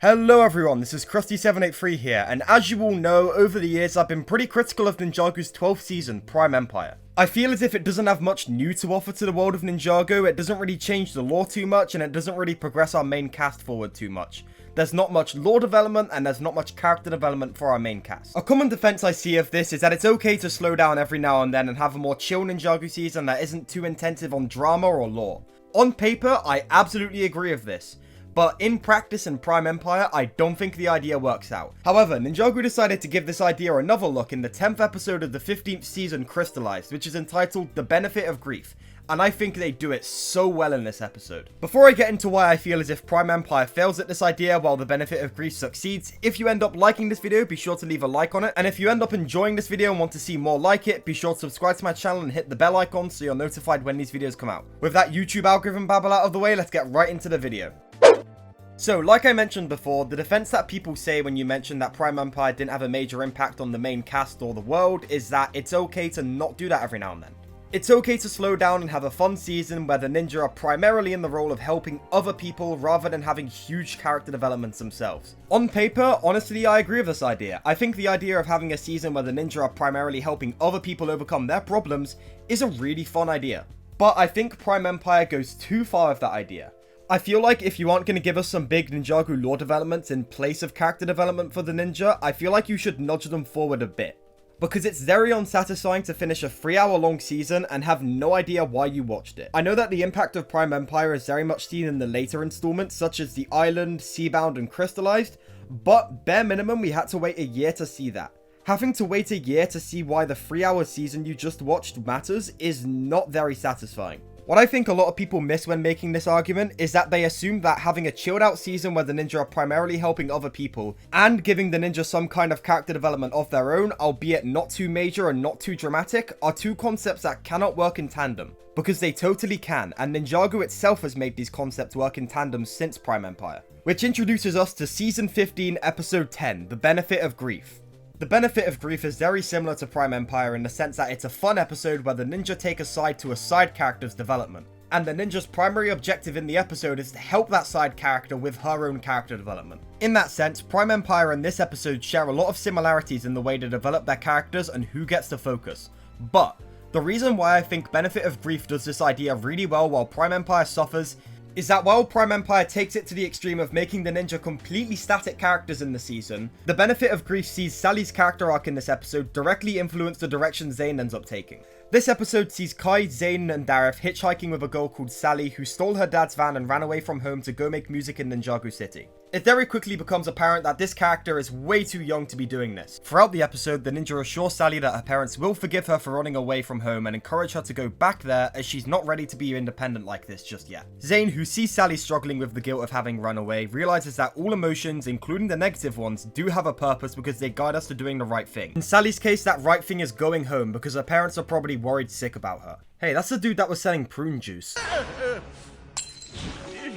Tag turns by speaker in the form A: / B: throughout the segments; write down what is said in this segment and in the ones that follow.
A: Hello everyone, this is Krusty783 here, and as you all know, over the years I've been pretty critical of Ninjago's 12th season, Prime Empire. I feel as if it doesn't have much new to offer to the world of Ninjago, it doesn't really change the lore too much, and it doesn't really progress our main cast forward too much. There's not much lore development, and there's not much character development for our main cast. A common defense I see of this is that it's okay to slow down every now and then and have a more chill Ninjago season that isn't too intensive on drama or lore. On paper, I absolutely agree with this. But in practice in Prime Empire, I don't think the idea works out. However, Ninjago decided to give this idea another look in the 10th episode of the 15th season Crystallized, which is entitled The Benefit of Grief, and I think they do it so well in this episode. Before I get into why I feel as if Prime Empire fails at this idea while The Benefit of Grief succeeds, if you end up liking this video, be sure to leave a like on it, and if you end up enjoying this video and want to see more like it, be sure to subscribe to my channel and hit the bell icon so you're notified when these videos come out. With that YouTube algorithm babble out of the way, let's get right into the video. So, like I mentioned before, the defense that people say when you mention that Prime Empire didn't have a major impact on the main cast or the world is that it's okay to not do that every now and then. It's okay to slow down and have a fun season where the ninja are primarily in the role of helping other people rather than having huge character developments themselves. On paper, honestly, I agree with this idea. I think the idea of having a season where the ninja are primarily helping other people overcome their problems is a really fun idea. But I think Prime Empire goes too far with that idea. I feel like if you aren't going to give us some big Ninjago lore developments in place of character development for the ninja, I feel like you should nudge them forward a bit. Because it's very unsatisfying to finish a 3-hour long season and have no idea why you watched it. I know that the impact of Prime Empire is very much seen in the later installments such as The Island, Seabound and Crystalized, but bare minimum we had to wait a year to see that. Having to wait a year to see why the 3-hour season you just watched matters is not very satisfying. What I think a lot of people miss when making this argument is that they assume that having a chilled out season where the ninja are primarily helping other people and giving the ninja some kind of character development of their own, albeit not too major and not too dramatic, are two concepts that cannot work in tandem. Because they totally can, and Ninjago itself has made these concepts work in tandem since Prime Empire. Which introduces us to Season 15, Episode 10, The Benefit of Grief. The Benefit of Grief is very similar to Prime Empire in the sense that it's a fun episode where the ninja take a side to a side character's development. And the ninja's primary objective in the episode is to help that side character with her own character development. In that sense, Prime Empire and this episode share a lot of similarities in the way they develop their characters and who gets the focus. But the reason why I think Benefit of Grief does this idea really well while Prime Empire suffers is that while Prime Empire takes it to the extreme of making the ninja completely static characters in the season, The Benefit of Grief sees Sally's character arc in this episode directly influence the direction Zane ends up taking. This episode sees Kai, Zane and Dareth hitchhiking with a girl called Sally who stole her dad's van and ran away from home to go make music in Ninjago City. It very quickly becomes apparent that this character is way too young to be doing this. Throughout the episode, the ninja assures Sally that her parents will forgive her for running away from home and encourage her to go back there as she's not ready to be independent like this just yet. Zane, who sees Sally struggling with the guilt of having run away, realizes that all emotions, including the negative ones, do have a purpose because they guide us to doing the right thing. In Sally's case, that right thing is going home because her parents are probably worried sick about her. Hey, that's the dude that was selling prune juice.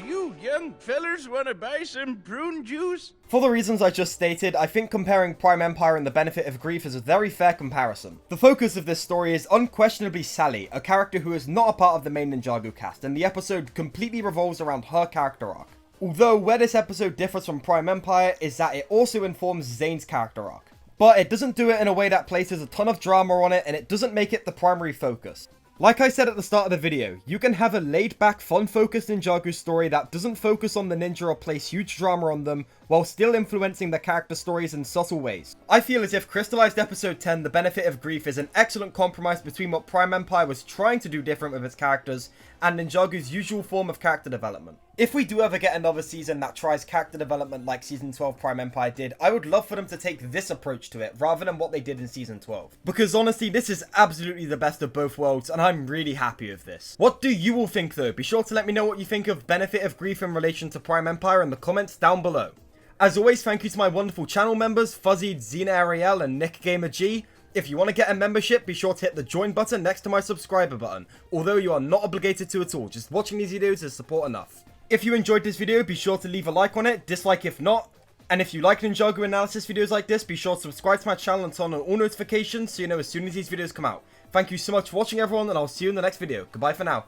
B: You young fellers wanna buy some prune juice?
A: For the reasons I just stated, I think comparing Prime Empire and The Benefit of Grief is a very fair comparison. The focus of this story is unquestionably Sally, a character who is not a part of the main Ninjago cast, and the episode completely revolves around her character arc. Although where this episode differs from Prime Empire is that it also informs Zane's character arc. But it doesn't do it in a way that places a ton of drama on it, and it doesn't make it the primary focus. Like I said at the start of the video, you can have a laid-back, fun-focused Ninjago story that doesn't focus on the ninja or place huge drama on them, while still influencing the character stories in subtle ways. I feel as if Crystallized Episode 10, The Benefit of Grief, is an excellent compromise between what Prime Empire was trying to do different with its characters, and Ninjago's usual form of character development. If we do ever get another season that tries character development like Season 12 Prime Empire did, I would love for them to take this approach to it, rather than what they did in Season 12. Because honestly, this is absolutely the best of both worlds, and I'm really happy with this. What do you all think though? Be sure to let me know what you think of Benefit of Grief in relation to Prime Empire in the comments down below. As always, thank you to my wonderful channel members, Fuzzy, Xena Ariel, and Nick Gamer G. If you want to get a membership, be sure to hit the join button next to my subscriber button, although you are not obligated to at all, just watching these videos is support enough. If you enjoyed this video, be sure to leave a like on it, dislike if not, and if you like Ninjago analysis videos like this, be sure to subscribe to my channel and turn on all notifications so you know as soon as these videos come out. Thank you so much for watching everyone, and I'll see you in the next video. Goodbye for now.